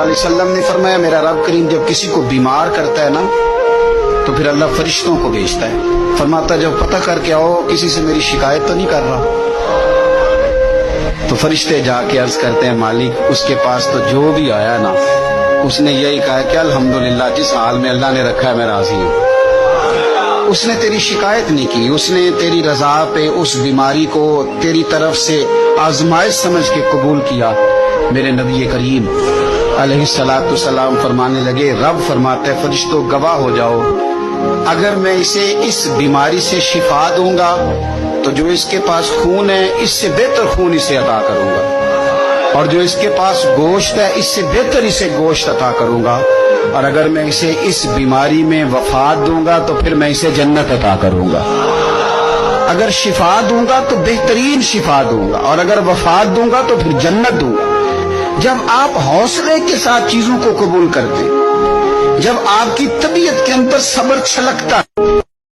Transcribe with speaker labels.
Speaker 1: علیہ وسلم نے فرمایا میرا رب کریم جب کسی کو بیمار کرتا ہے نا تو پھر اللہ فرشتوں کو بھیجتا ہے، فرماتا ہے جب پتہ کر کے آؤ کسی سے میری شکایت تو نہیں کر رہا۔ تو فرشتے جا کے عرض کرتے ہیں مالک اس کے پاس تو جو بھی آیا نا اس نے یہی کہا کہ الحمدللہ جس حال میں اللہ نے رکھا ہے میں راضی ہوں۔ اس نے تیری شکایت نہیں کی، اس نے تیری رضا پہ اس بیماری کو تیری طرف سے آزمائش سمجھ کے قبول کیا۔ میرے نبی کریم علیہ السلام فرمانے لگے، رب فرماتا ہے فرشتوں گواہ ہو جاؤ، اگر میں اسے اس بیماری سے شفا دوں گا تو جو اس کے پاس خون ہے اس سے بہتر خون اسے عطا کروں گا، اور جو اس کے پاس گوشت ہے اس سے بہتر اسے گوشت عطا کروں گا، اور اگر میں اسے اس بیماری میں وفات دوں گا تو پھر میں اسے جنت عطا کروں گا۔ اگر شفا دوں گا تو بہترین شفا دوں گا، اور اگر وفات دوں گا تو پھر جنت دوں گا۔ جب آپ حوصلے کے ساتھ چیزوں کو قبول کرتے، جب آپ کی طبیعت کے اندر صبر چھلکتا